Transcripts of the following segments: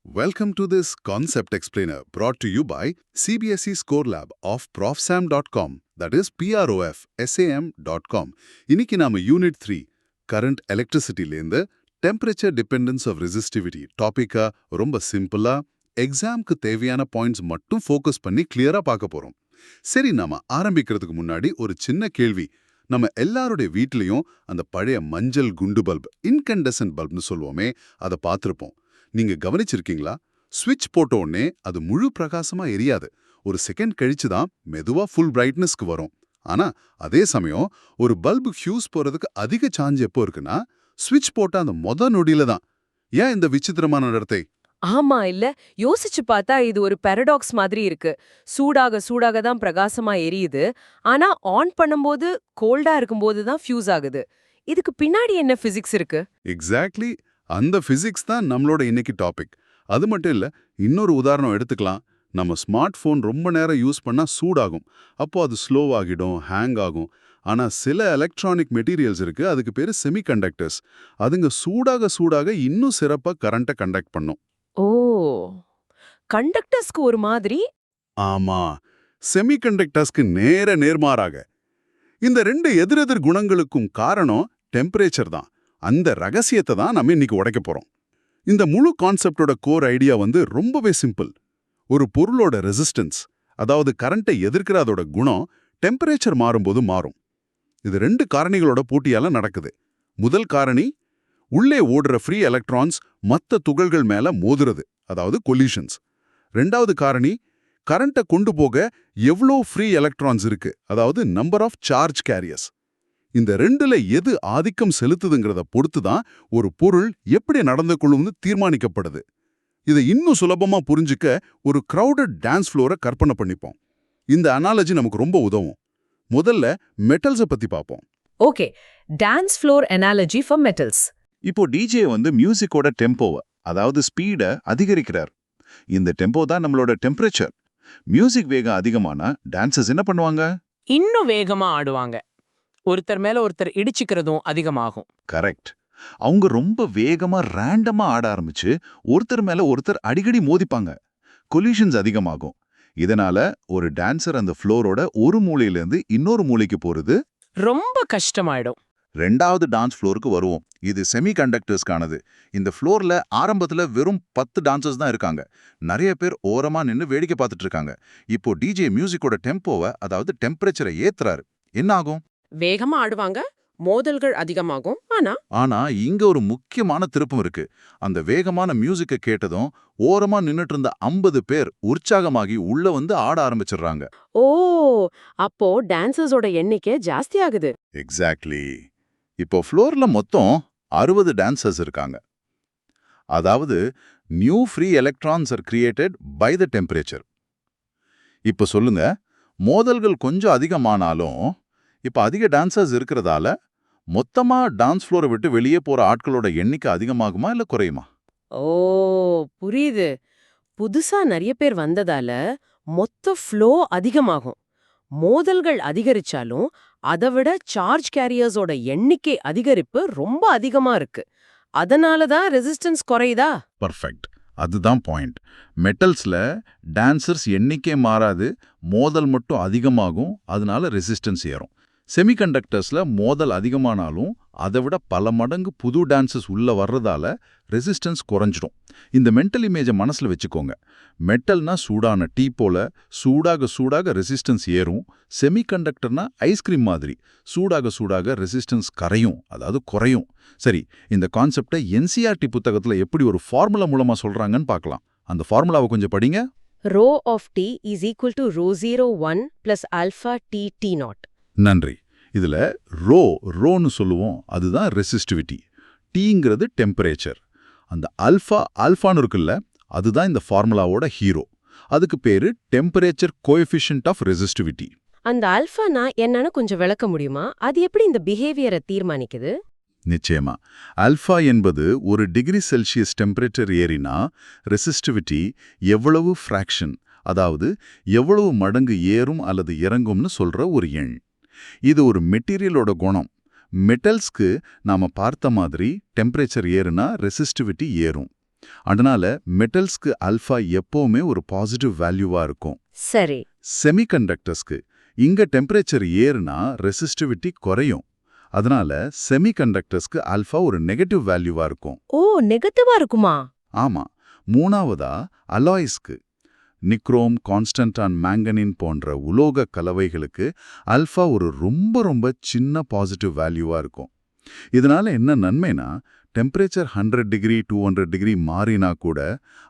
Welcome to this Concept Explainer brought to you by CBSE Score Lab of profsam.com, that is PROFSAM.com. இன்னைக்கு நாம unit 3 current எலக்ட்ரிசிட்டிலேருந்து temperature dependence of resistivity டாபிக்கா ரொம்ப சிம்பிளா எக்ஸாம்க்கு தேவையான பாயிண்ட்ஸ் மட்டும் ஃபோக்கஸ் பண்ணி கிளியரா பார்க்க போறோம். சரி, நாம ஆரம்பிக்கிறதுக்கு முன்னாடி ஒரு சின்ன கேள்வி. நம்ம எல்லாருடைய வீட்லயும் அந்த பழைய மஞ்சள் குண்டு பல்ப், இன்கண்டசன்ட் பல்ப்னு சொல்லுவோமே, அதை பார்த்துருப்போம். நீங்க கவனிச்சிருக்கீங்களா? ஸ்விட்ச் போட்ட உடனே அது முழு பிரகாசமா எரியாது. ஒரு செகண்ட் கழிச்சு தான் மெதுவா ஃபுல் பிரைட்னஸ்க்கு வரும். ஆனா அதே சமயம் ஒரு பல்பு ஃபியூஸ் போறதுக்கு அதிக சான்ஸ் எப்போ இருக்குன்னா, ஸ்விட்ச் போட்ட அந்த நொடியில தான். ஏன் இந்த விசித்திரமான நடத்தை? ஆமா இல்ல, யோசிச்சு பார்த்தா இது ஒரு பாரடாக்ஸ் மாதிரி இருக்கு. சூடாக தான் பிரகாசமா எரியுது. ஆனா ஆன் பண்ணும்போது கோல்டா இருக்கும்போது தான் ஃபியூஸ் ஆகுது. இதுக்கு பின்னாடி என்ன பிசிக்ஸ் இருக்கு? எக்ஸாக்ட்லி, அந்த பிசிக்ஸ் தான் நம்மளோட இன்னைக்கு டாபிக். அது மட்டும் இல்ல, இன்னொரு உதாரணம் எடுத்துக்கலாம். நம்ம ஸ்மார்ட் போன் ரொம்ப நேரம் யூஸ் பண்ணா சூடாகும். அப்போ அது ஸ்லோவாகிடும், ஹேங் ஆகும். ஆனா சில எலக்ட்ரானிக் மெட்டீரியல்ஸ் இருக்கு, அதுக்கு பேரு செமிகண்டக்டர்ஸ். அதுங்க சூடாக இன்னும் சிறப்பா கரண்ட்டை கண்டக்ட் பண்ணும். ஓ, கண்டக்டர்ஸ்க்கு ஒரு மாதிரி. ஆமா, செமிகண்டக்டர்ஸ்க்கு நேர்மாறாக. இந்த ரெண்டு எதிரெதிர் குணங்களுக்கும் காரணம் டெம்பரேச்சர் தான். அந்த ரகசியத்தை தான் நம்ம இன்னைக்கு உடைக்க போறோம். இந்த முழு கான்செப்டோட கோர் ஐடியா ரொம்பவே சிம்பிள். ஒரு பொருளோட ரெசிஸ்டன்ஸ், அதாவது கரண்ட்டை எதிர்க்கிற அதோட குணம் டெம்பரேச்சர் மாறும்போது மாறும். இது ரெண்டு காரணிகளோட போட்டியால நடக்குது. முதல் காரணி, உள்ளே ஓடுற ஃப்ரீ எலக்ட்ரான்ஸ் மற்ற துகள்கள் மேல மோதுறது, அதாவது கொலிஷன்ஸ். ரெண்டாவது காரணி, கரண்ட்டை கொண்டு போக எவ்வளோ ஃப்ரீ எலக்ட்ரான்ஸ் இருக்கு, அதாவது நம்பர் ஆஃப் சார்ஜ் கேரியர்ஸ். இந்த ரெண்டுல எது ஆதிக்கம் செலுத்துதுங்கிறத பொறுத்து தான் ஒரு பொருள் எப்படி நடந்து கொள்ளும்னு தீர்மானிக்கப்படுது. இதை இன்னும் சுலபமா புரிஞ்சுக்க ஒரு கிரவுடட் டான்ஸ் ஃப்ளோரை கற்பனை பண்ணிப்போம். இந்த அனாலஜி நமக்கு ரொம்ப உதவும். முதல்ல மெட்டல்ஸை பத்தி பார்ப்போம். Okay, dance floor analogy for metals. இப்போ டிஜே மியூசிக்கோட டெம்போவை, அதாவது ஸ்பீடை அதிகரிக்கிறார். இந்த டெம்போ தான் நம்மளோட டெம்பரேச்சர். மியூசிக் வேகம் அதிகமானா டான்சர்ஸ் என்ன பண்ணுவாங்க? இன்னும் வேகமா ஆடுவாங்க. ஒருத்தர் மேல ஒருத்தர் இடிச்சுக்கிறதும் அதிகமாகும். கரெக்ட். அவங்க ரொம்ப வேகமா ரேண்டமா ஆட ஆரம்பிச்சு ஒருத்தர் மேல ஒருத்தர் அடிக்கடி மோதிப்பாங்க. கொலிஷன்ஸ் அதிகமாகும். இதனால ஒரு டான்சர் அந்த ஃப்ளோரோட ஒரு மூலையிலிருந்து இன்னொரு மூலைக்கு போறது ரொம்ப கஷ்டமாயிடும். ரெண்டாவது டான்ஸ் ஃப்ளோருக்கு வருவோம். இது செமிகண்டக்டர்ஸ்க்கானது. இந்த ஃப்ளோர்ல ஆரம்பத்துல வெறும் 10 டான்சர்ஸ் தான் இருக்காங்க. நிறைய பேர் ஓரமா நின்னு வேடிக்கை பார்த்துட்டு இருக்காங்க. இப்போ டிஜே மியூசிக்கோட டெம்போவை, அதாவது டெம்பரேச்சரை ஏத்துறாரு. என்ன ஆகும்? வேகமா ஆடுவாங்க, மோதல்கள் அதிகமாகும். ஆனா இங்க ஒரு முக்கியமான திருப்பம் இருக்கு. அந்த வேகமான மியூசிக்கை கேட்டதும் ஓரமா நின்னுட்டு இருந்த 50 பேர் உற்சாகமாகி உள்ள ஆட ஆரம்பிச்சிடுறாங்க. ஓ, அப்போ டான்சர்ஸோட எண்ணிக்கை ஜாஸ்தி ஆகுது. எக்ஸாக்ட்லி. இப்போ ஃப்ளோர்ல மொத்தம் 60 டான்சர்ஸ் இருக்காங்க. அதாவது new free electrons are created by the temperature. இப்போ சொல்லுங்க, மோதல்கள் கொஞ்சம் அதிகமானாலும் இப்போ அதிக டான்சர்ஸ் இருக்கிறதால மொத்தமா டான்ஸ் ஃப்ளோரை விட்டு வெளியே போற ஆட்களோட எண்ணிக்கை அதிகமாகுமா இல்ல குறையுமா? ஓ, புரியுது. புதுசா நிறைய பேர் வந்ததால மொத்த ஃப்ளோ அதிகமாகும். மோதல்கள் அதிகரிச்சாலும் அதை விட சார்ஜ் கேரியர்ஸோட எண்ணிக்கை அதிகரிப்பு ரொம்ப அதிகமா இருக்கு. அதனால தான் ரெசிஸ்டன்ஸ் குறையுதா? பர்ஃபெக்ட். அதுதான் பாயிண்ட். மெட்டல்ஸ்ல டான்சர்ஸ் எண்ணிக்கை மாறாது, மோதல் மட்டும் அதிகமாகும். அதனால ரெசிஸ்டன்ஸ் ஏறும். செமிகண்டக்டர்ஸ்ல மோதல் அதிகமானாலும் அதை விட பல மடங்கு புது டான்சர்ஸ் உள்ள வர்றதால ரெசிஸ்டன்ஸ் குறைஞ்சிடும். இந்த மென்டல் இமேஜை மனசுல வச்சுக்கோங்க. மெட்டல்னா சூடான டீ போல சூடாக ரெசிஸ்டன்ஸ் ஏறும். செமிகண்டக்டர்னா ஐஸ்கிரீம் மாதிரி சூடாக ரெசிஸ்டன்ஸ் கரையும், அதாவது குறையும். சரி, இந்த கான்செப்டை NCERT புத்தகத்துல எப்படி ஒரு ஃபார்முலா மூலமா சொல்றாங்கன்னு பார்க்கலாம். அந்த ஃபார்முலாவை கொஞ்சம் படிங்க. Rho of T is equal to rho 0 1 plus alpha T T naught. நன்றி. இதுல ரோன்னு சொல்லுவோம், அதுதான் ரெசிஸ்டிவிட்டி. டீங்கிறது டெம்பரேச்சர். அந்த ஆல்ஃபான்னு இருக்குல்ல, அதுதான் இந்த ஃபார்முலாவோட ஹீரோ. அதுக்கு பேரு டெம்பரேச்சர் கோஎஃபிஷியன்ட் ஆஃப் ரெசிஸ்டிவிட்டி. அந்த ஆல்ஃபானா என்னன்னு கொஞ்சம் விளக்க முடியுமா? அது எப்படி இந்த பிஹேவியரை தீர்மானிக்குது? நிச்சயமா. ஆல்ஃபா என்பது ஒரு டிகிரி செல்சியஸ் டெம்பரேச்சர் ஏறினா ரெசிஸ்டிவிட்டி எவ்வளவு ஃப்ராக்ஷன், அதாவது எவ்வளவு மடங்கு ஏறும் அல்லது இறங்கும்னு சொல்ற ஒரு எண். இது ஒரு மெட்டீரியலோட குணம். மெட்டல்ஸ்க்கு நாம பார்த்த மாதிரி டெம்பரேச்சர் ஏறுனா ரெசிஸ்டிவிட்டி ஏறும். அதனால மெட்டல்ஸ்க்கு ஆல்ஃபா எப்பவுமே ஒரு பாசிட்டிவ் வேல்யூவா இருக்கும். சரி. செமிகண்டக்டர்ஸ்க்கு இங்க டெம்பரேச்சர் ஏறுனா ரெசிஸ்டிவிட்டி குறையும். அதனால செமிகண்டக்டர்ஸ்க்கு ஆல்ஃபா ஒரு நெகட்டிவ் வேல்யூவா இருக்கும். ஓ, நெகட்டிவா இருக்குமா? ஆமா. மூணாவதா அலாய்ஸ்க்கு நிக்ரோம், கான்ஸ்டன்டான், மேங்கனின் போன்ற உலோக கலவைகளுக்கு ஆல்ஃபா ஒரு ரொம்ப ரொம்ப சின்ன பாசிட்டிவ் வேல்யூவா இருக்கும். இதனால என்ன நன்மைனா, டெம்பரேச்சர் 100 டிகிரி 200 டிகிரி மாறினா கூட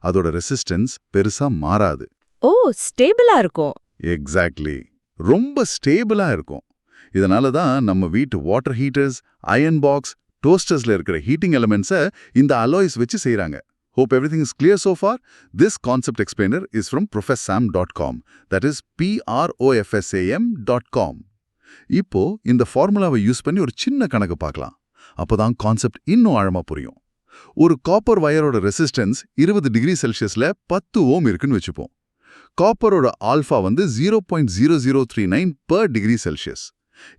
அதோட ரெசிஸ்டன்ஸ் பெருசா மாறாது. ஓ, ஸ்டேபிளா இருக்கும். எக்ஸாக்ட்லி. ரொம்ப ஸ்டேபிளா இருக்கும். இதனால தான் நம்ம வீட்டு வாட்டர் ஹீட்டர்ஸ், அயர்ன் பாக்ஸ், டோஸ்டர்ஸ்ல இருக்கிற ஹீட்டிங் எலிமெண்ட்ஸை இந்த அலாய்ஸ் வச்சு செய்றாங்க. Hope everything is clear so far. This concept explainer is from professam.com. That is professam.com. இப்போ இந்த ஃபார்முலாவை யூஸ் பண்ணி ஒரு சின்ன கணக்கு பார்க்கலாம். அப்போதான் கான்செப்ட் இன்னும் ஆழமா புரியும். ஒரு காப்பர் வயரோட ரெசிஸ்டன்ஸ் 20 டிகிரி செல்சியஸ்ல 10 ஓம் இருக்குன்னு வச்சுப்போம். காப்பரோட ஆல்ஃபா 0.0039 per டிகிரி செல்சியஸ்.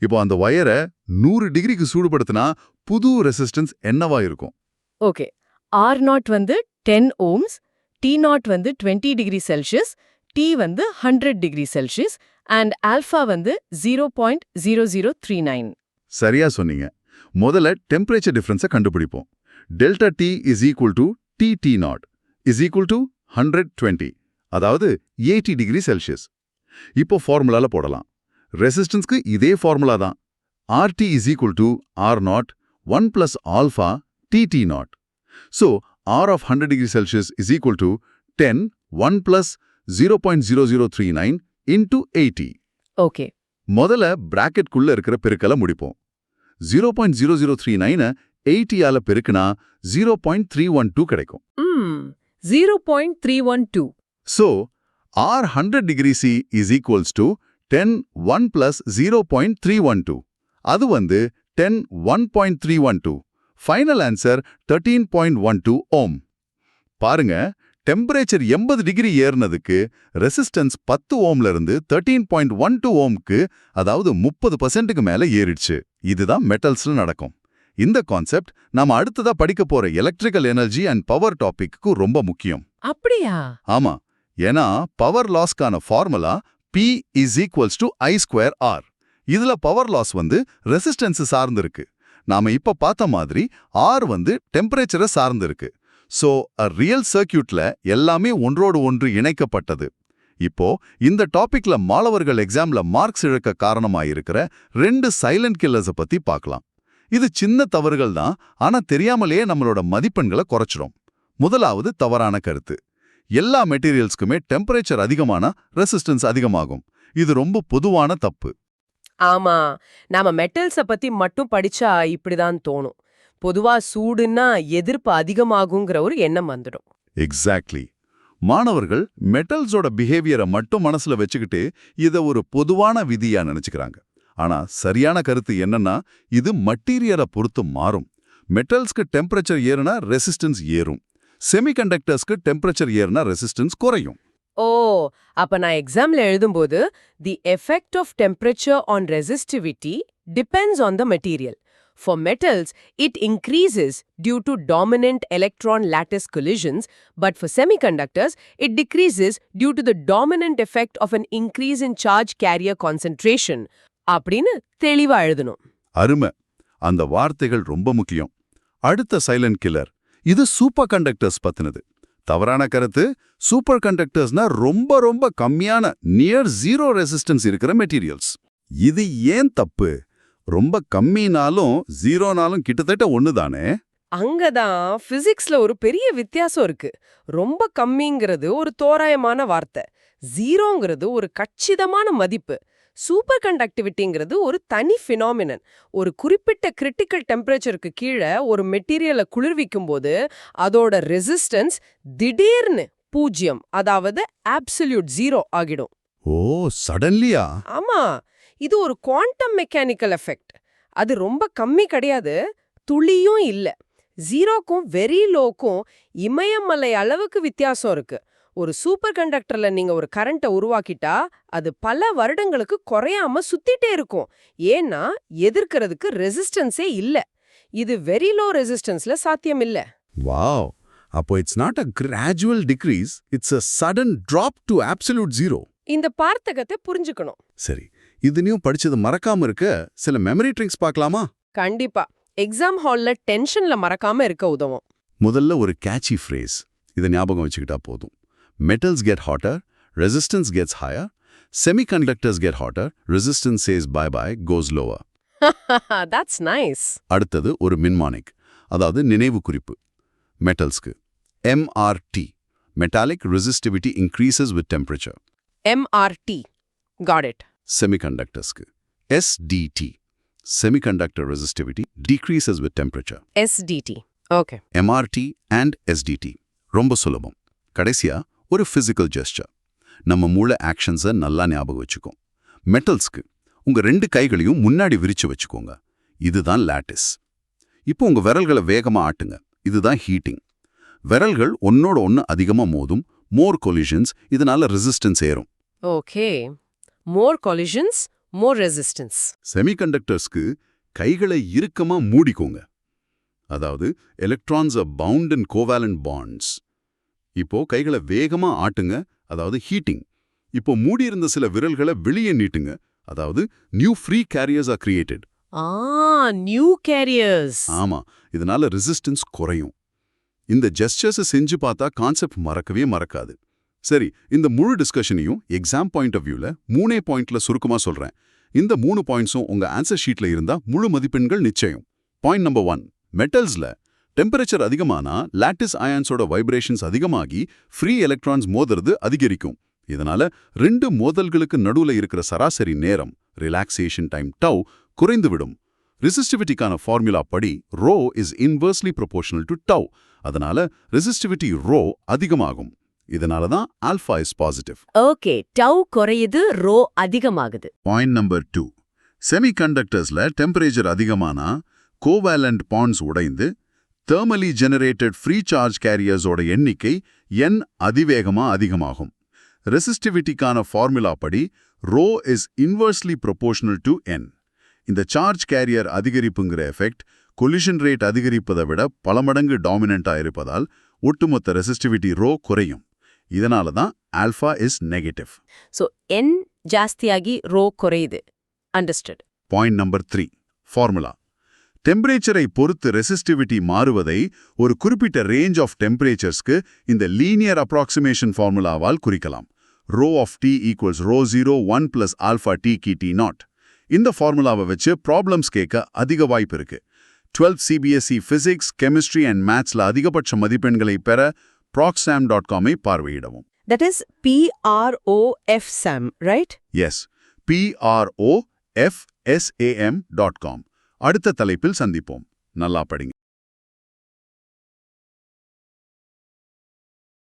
இப்போ அந்த வயரை 100 டிகிரிக்கு சூடுபடுத்தினா புது ரெசிஸ்டன்ஸ் என்னவா இருக்கும்? Okay. R0 10 ohms, T0 20 degree Celsius, T 100 degree Celsius and alpha 0.0039. சரியா சொன்னீங்க. முதல்ல டெம்பரேச்சர் டிஃபரன்ஸை கண்டுபிடிப்போம். Delta T is equal to TT0 is equal to 120, அதாவது 80 டிகிரி செல்சியஸ். இப்போ ஃபார்முலால போடலாம். ரெசிஸ்டன்ஸ்க்கு இதே ஃபார்முலா தான். RT is equal to R0 1 plus alpha TT0. So, R of 100 degree Celsius is equal to 10 1 plus 0.0039 into 80. Okay. முதல்ல பிராக்கெட்குள்ள இருக்கிற பெருக்கலை முடிப்போம். 0.0039 80 ஆல பெருக்குனா 0.312 கிடைக்கும். 0.312. So, R 100 degree C is equals to 10 1 plus 0.312. அது 10 1.312. ஃபைனல் ஆன்சர் 13.12 ஓம். பாருங்க, டெம்பரேச்சர் 80 டிகிரி ஏறினதுக்கு ரெசிஸ்டன்ஸ் 10 ஓம்ல இருந்து 13.12 ஓம்க்கு, அதாவது 30% மேல ஏறிடுச்சு. இதுதான் மெட்டல்ஸ்ல நடக்கும். இந்த கான்செப்ட் நாம அடுத்ததா படிக்க போற எலக்ட்ரிக்கல் எனர்ஜி அண்ட் பவர் டாபிக்கு ரொம்ப முக்கியம். அப்படியா? ஆமா. ஏன்னா பவர் லாஸ்க்கான formula P is equals to I²R. இதுல பவர் லாஸ் ரெசிஸ்டன்ஸ் சார்ந்து இருக்கு. நாம இப்ப பார்த்த மாதிரி R டெம்பரேச்சரை சார்ந்து இருக்கு. சோ a ரியல் சர்க்யூட்ல எல்லாமே ஒன்றோடு ஒன்று இணைக்கப்பட்டது. இப்போ இந்த டாபிக்ல மாணவர்கள் எக்ஸாம்ல மார்க்ஸ் இழக்க காரணமாயிருக்கிற 2 சைலண்ட் கில்லர்ஸை பத்தி பார்க்கலாம். இது சின்ன தவறுகள் தான், ஆனா தெரியாமலேயே நம்மளோட மதிப்பெண்களை குறைச்சிடும். முதலாவது தவறான கருத்து. எல்லா மெட்டீரியல்ஸ்க்குமே டெம்பரேச்சர் அதிகமானா ரெசிஸ்டன்ஸ் அதிகமாகும். இது ரொம்ப பொதுவான தப்பு. ஆமா, நாம மெட்டல்ஸ பத்தி மட்டும் படிச்சா இப்படிதான் தோணும். பொதுவா சூடுன்னா எதிர்ப்பு அதிகமாகுங்கிற ஒரு எண்ணம் வந்துடும். எக்ஸாக்ட்லி. மாணவர்கள் மெட்டல்ஸோட பிஹேவியரை மட்டும் மனசுல வச்சுக்கிட்டு இதை ஒரு பொதுவான விதியா நினைச்சுக்கிறாங்க. ஆனா சரியான கருத்து என்னன்னா, இது மெட்டீரியலை பொறுத்து மாறும். மெட்டல்ஸ்க்கு டெம்பரேச்சர் ஏறுனா ரெசிஸ்டன்ஸ் ஏறும். செமிகண்டக்டர்ஸ்க்கு டெம்பரேச்சர் ஏறுனா ரெசிஸ்டன்ஸ் குறையும். ஓ, அப்ப நான் எக்ஸாம்ல எழுதும்போது the effect of temperature on resistivity depends on the material. For metals, it increases due to dominant electron-lattice collisions, but for semiconductors, it decreases due to the dominant effect of an increase in charge carrier concentration. அப்படின்னு தெளிவா எழுதணும். அருமை. அந்த வார்த்தைகள் ரொம்ப முக்கியம். அடுத்த silent killer. இது சூப்பர் கண்டக்டர்ஸ் பத்தினது. தவறான கருத்து, சூப்பர் கண்டக்டர்ஸ்னா ரொம்ப ரொம்ப கம்மியான நியர் ஜீரோ ரெசிஸ்டன்ஸ் இருக்கிற மெட்டீரியல்ஸ். இது ஏன் தப்பு? ரொம்ப கம்மினாலும் ஜீரோனாலும் கிட்டத்தட்ட ஒண்ணுதானே? அங்கதான் பிசிக்ஸ்ல ஒரு பெரிய வித்தியாசம் இருக்கு. ரொம்ப கம்மிங்கிறது ஒரு தோராயமான வார்த்தை, ஜீரோங்கிறது ஒரு கச்சிதமான மதிப்பு. சூப்பர் கண்டக்டிவிட்டிங்கிறது ஒரு தனி ஃபினாமினன். ஒரு குறிப்பிட்ட கிரிட்டிக்கல் டெம்பரேச்சருக்கு கீழே ஒரு மெட்டீரியலை குளிர்விக்கும் போது அதோட ரெசிஸ்டன்ஸ் திடீர்னு 0, அதாவது ஆப்சல்யூட் 0 ஆகிடும். ஓ, சடன்லியா? ஆமா, இது ஒரு குவாண்டம் மெக்கானிக்கல் எஃபெக்ட். அது ரொம்ப கம்மி கிடையாது, துளியும் இல்ல. ஜீரோக்கும் வெரி லோக்கும் இமயமலை அளவுக்கு வித்தியாசம் இருக்கு. ஒரு சூப்பர் கண்டக்டர்ல நீங்க ஒரு கரண்ட்டை உருவாக்கிட்டா அது பல வருடங்களுக்கு குறையாம சுத்திட்டே இருக்கும். ஏன்னா எதிர்க்கிறதுக்கு ரெசிஸ்டன்ஸே இல்ல. இது வெரி லோ ரெசிஸ்டன்ஸ்ல சாத்தியம் இல்ல. வாவ், அப்போ it's not a gradual decrease, it's a sudden drop to absolute zero. இந்த பார்த்தகத்தை புரிஞ்சுக்கணும். சரி, இதுலயும் படிச்சது மறக்காம இருக்க சில மெமரி ட்ரிக்ஸ் பார்க்கலாமா? கண்டிப்பா எக்ஸாம் ஹால்ல டென்ஷன்ல மறக்காம இருக்க உதவும். முதல்ல ஒரு கேட்சி ஃப்ரேஸ், இதை ஞாபகம் வச்சுக்கிட்டா போதும். Metals get hotter, resistance gets higher. Semiconductors get hotter, resistance says bye bye, goes lower. That's nice. அடுத்தது ஒரு மின்மானிக், அதாவது நினைவு குறிப்பு. மெட்டல்ஸ்க்கு MRT, metallic resistivity increases with temperature. MRT. Got it. செமிகண்டக்டர்ஸ்க்கு SDT, semiconductor resistivity decreases with temperature. SDT. Okay. MRT and SDT ரொம்ப சுலபம். கடைசியா ஒரு physical gesture. நம்ம மூளை ஆக்ஷன்ஸை நல்லா ஞாபகம் வச்சுக்கோம். மெட்டல்ஸ்க்கு உங்க 2 கைகளையும் முன்னாடி விரிச்சு வச்சுக்கோங்க. இதுதான் லாட்டிஸ். இப்போ உங்க விரல்களை வேகமா ஆட்டுங்க. இதுதான் ஹீட்டிங். விரல்கள் ஒன்னோட ஒன்று அதிகமா மோதும், மோர் கொலிஷன்ஸ், இதனால ரெசிஸ்டன்ஸ் ஏறும். Okay. More collisions, more resistance. செமிகண்டக்டர்ஸ்க்கு கைகளை இறுக்கமா மூடிக்கோங்க. அதாவது electrons are bound in covalent bonds. இப்போ கைகளை வேகமா ஆட்டுங்க, அதாவது ஹீட்டிங். இப்போ மூடியிருந்த சில விரல்களை வெளியே நீட்டுங்க, அதாவது new free carriers are created. New carriers. ஆமா, இதனால ரெசிஸ்டன்ஸ் குறையும். இந்த ஜெஸ்டர்ஸை செஞ்சு பார்த்தா கான்செப்ட் மறக்கவே மறக்காது. சரி, இந்த முழு டிஸ்கஷனையும் எக்ஸாம் பாயிண்ட் ஆஃப் வியூல 3 பாயிண்ட்ல சுருக்கமா சொல்றேன். இந்த 3 பாயிண்ட்ஸும் உங்க ஆன்சர் ஷீட்ல இருந்தா முழு மதிப்பெண்கள் நிச்சயம். பாயிண்ட் நம்பர் 1, மெட்டல்ஸ்ல டெம்பரேச்சர் அதிகமானா லாட்டிஸ் அயான்ஸோட வைப்ரேஷன்ஸ் அதிகமாகி ஃப்ரீ எலக்ட்ரான்ஸ் மோதுறது அதிகரிக்கும். இதனால 2 மோதல்களுக்கு நடுவுல இருக்கிற சராசரி நேரம், ரிலாக்ஸேஷன் டைம் டவ், குறைந்துவிடும். ரெசிஸ்டிவிட்டிக்கான ஃபார்முலா படி rho is inversely proportional to tau. அதனால ரெசிஸ்டிவிட்டி ரோ அதிகமாகும். இதனால தான் alpha is positive. Okay. Tau குறையுது, ரோ அதிகமாகுது. பாயிண்ட் நம்பர் 2, செமிகண்டக்டர்ஸ்ல டெம்பரேச்சர் அதிகமானா கோவேலண்ட் பாண்ட்ஸ் உடைந்து தெர்மலி ஜெனரேட்டட் ஃப்ரீ சார்ஜ் கேரியர்ஸோட எண்ணிக்கை N அதிவேகமா அதிகமாகும். ரெசிஸ்டிவிட்டிக்கான ஃபார்முலா படி rho is inversely proportional to N. இந்த சார்ஜ் கேரியர் அதிகரிப்புங்கிற எஃபெக்ட் கொலிஷன் ரேட் அதிகரிப்பதை விட பல மடங்கு டாமினண்டா இருப்பதால் ஒட்டுமொத்த ரெசிஸ்டிவிட்டி ரோ குறையும். இதனால தான் alpha is negative. So N ஜாஸ்தியாகி ரோ குறையுது. Understood. Point number 3, formula. டெம்பரேச்சரை பொறுத்து ரெசிஸ்டிவிட்டி மாறுவதை ஒரு குறிப்பிட்ட ரேஞ்ச் ஆஃப் டெம்பரேச்சர்ஸ்க்கு இந்த லீனியர் அப்ராக்சிமேஷன் ஃபார்முலாவால் குறிக்கலாம். Rho of T equals rho 0 1 plus alpha T கி T0. இந்த ஃபார்முலாவை வச்சு ப்ராப்ளம்ஸ் கேட்க அதிக வாய்ப்பு இருக்கு. 12th CBSE Physics, Chemistry and Mathsல அதிகபட்ச மதிப்பெண்களை பெற proxam.com-ஐ பார்வையிடவும். That is PROFSAM, right? Yes, PROFSAM.com. அடுத்த தலைப்பில் சந்திப்போம். நல்லா படிங்க.